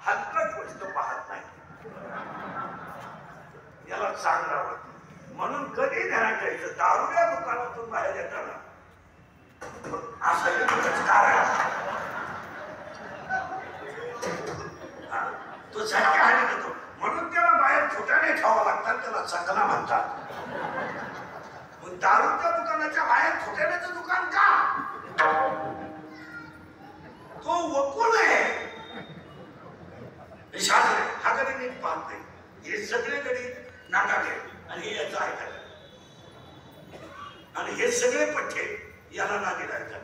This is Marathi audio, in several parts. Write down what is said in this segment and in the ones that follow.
हलकट गोष्ट पाहत नाही, याला चांगला वाटत. म्हणून कधी ध्यानात घ्यायचं, दारूच्या दुकानातून बाहेर येताना असं तो झटके हानी देतो. म्हणून त्याला बाहेर छोट्याने ठेवावं लागतात, त्याला चकना म्हणतात. मग दारूच्या दुकानाच्या बाहेर छोट्यानेचं दुकान का? तो वकूल आहे. शास्त्र हा कधी नीट पाहत नाही. हे सगळे कधी नाटक आहे आणि हे याचं ऐकायचं आणि हे सगळे पठ्ठे याला नादी लागतात.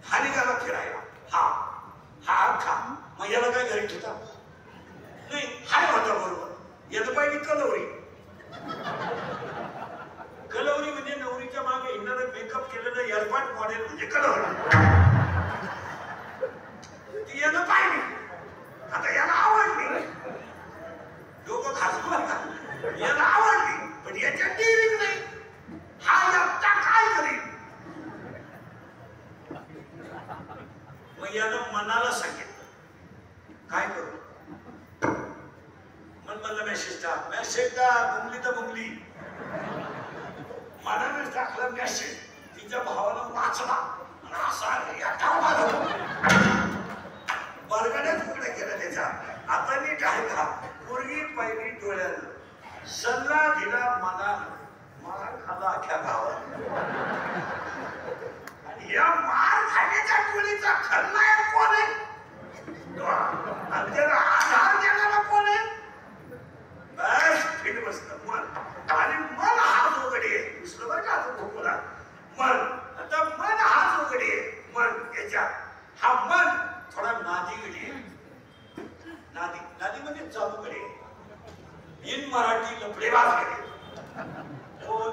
हा निघाला फिरायला, हा हा खा, मग याला काय घरी ठेवता नाही. हाय होता बरोबर, याला पाहिजे कलवरी. कलवरी म्हणजे नवरीच्या मागे येणारं मेकअप केलेलं एअरपाट मॉडेल म्हणजे कलवरी. ती याला पाहिजे. आता याला आवडली, लोक खासू याला आवडली, पण याच्या टीव्ही नाही. हा एकटा काय करेल? मग यानं मनाला सांगितलं काय करू. मन मला मेसेज टाक, मेसेज टाक, बुंगली तर बुंगली. मनाने टाकला मेसेज, तिच्या भावाला वाचला आणि असा बरगड्यात तुकडे केलं त्याच्या. आता नीट आहे का? पोरगी पहिली डोळ्यानं, सल्ला दिला मनानं, मार खाला अख्या गावात. आणि या मार खाण्याच्या टोळीचा खलनायक कोण आहे? आणि त्याला आधार देणारा कोण आहे? बस फिट बसलं मन. आणि मन हा जोगडी आहे. दुसरं बरं का बोला मन. आता मन हा जोगडी आहे. मन याच्या हा मन थोडा नादी गडी आहे. नादी नादी म्हणजे चालू गडी आहे. इन मराठी लफडेबाज गडी. कोण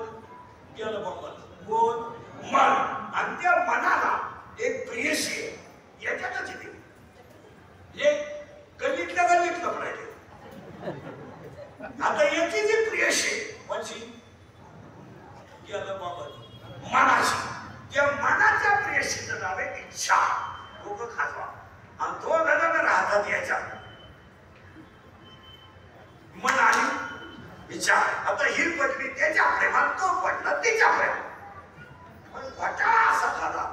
गेलं बंबल, कोण मन. आणि त्या मनाला एक प्रियसी आहे, याच्यातच येते. एक गल्लीतल्या गल्लीत लफडायचे. आता याची जी प्रियशी म्हणजे गेलं बाबा मनाशी, त्या मनाच्या प्रियशीचं नाव आहे इच्छा. लोक खाजवा आणि दोन जण राहतात याच्या मन आणि इच्छा. आता ही पडली त्याच्या प्रेमात, तो पडला तिच्या प्रेमात. पण घोटाळा असा झाला,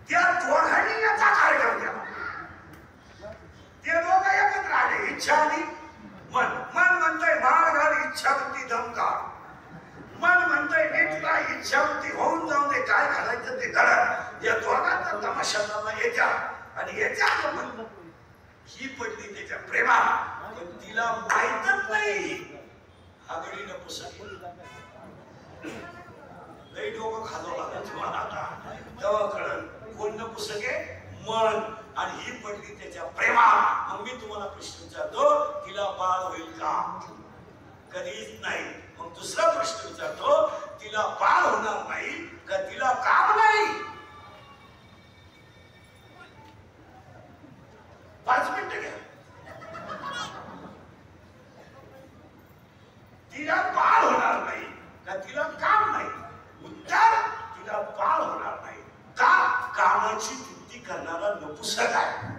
त्या दोघांनी याचा कार्यक्रम केला. ते दोघं एकत्र आले, इच्छा आणि मन. मन म्हणतंय मार घाल, इच्छा म्हणती दमकार. मन म्हणतंय नीटला, इच्छा म्हणती होऊन जाऊन दे, काय घालायचं ते घडत. या दोघांचा तमाशा झाला याच्या आणि याच्या मन. ही पडली त्याच्या प्रेमात, पण तिला माहीतच नाही आगडीनं पुसली. लई डोकं खाजवं लागलं तुम्हाला आता. तेव्हा कळलं कोण न पुसके मन. आणि ही पडली त्याच्या प्रेमात. मग मी तुम्हाला प्रश्न विचारतो, तिला बाळ होईल का? कधीच नाही. मग दुसरा प्रश्न विचारतो, तिला बाळ होणार नाही का तिला काम नाही? 5 मिनिटं घ्या. तिला बाळ होणार नाही का तिला काम नाही? उत्तर, तिला बाळ होणार नाही का? कामाची वृत्ती करणारा नपुसक आहे.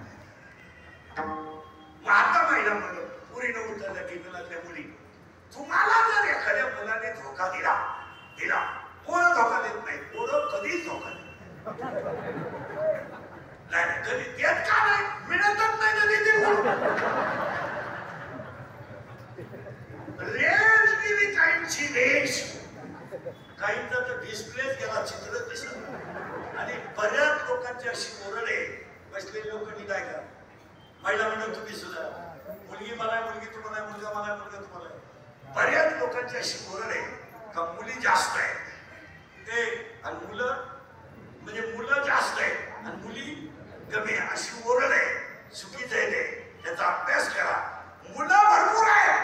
आता महिला म्हणून पुरीनं उतरल्या टिकलातल्या मुली, तुम्हाला जर एखाद्या मुलाने धोका दिला, पोरं धोका देत नाही. पोरं कधीच धोका देत नाही. कधी देत का नाही? मिळतच नाही कधी रेंज गेली काहींची रेंज. काहींचा तर डिस्प्लेच गेला, चित्र दिसत. आणि बऱ्याच लोकांची अशी ओरड आहे. बसलेले लोकांनी काय करा, महिला म्हणून तुम्ही सुद्धा, मुलगी मला, मुलगी तुम्हाला, मुलगा मला, मुलगा तुम्हाला. बऱ्याच लोकांची अशी ओरड आहे का मुली जास्त आहे ते आणि मुलं म्हणजे मुलं जास्त आहे आणि मुली कमी आहे, अशी ओरड आहे. चुकीचं आहे ते. त्याचा अभ्यास करा. मुलं भरपूर आहे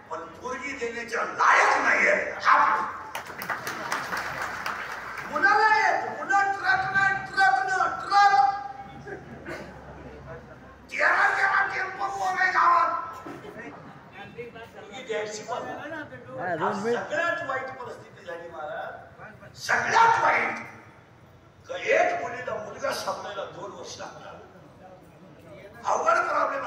पण पोरगी देण्याच्या लायक नाहीये. मुलं नाही, मुलं ट्रक नाही, ट्रक 13 टेम्पो आहे गावात. सगळ्यात वाईट परिस्थिती झाली महाराज. सगळ्यात वाईट एक मुलीला मुलगा सापडायला 2 वर्ष लागतात. अवघड प्रॉब्लेम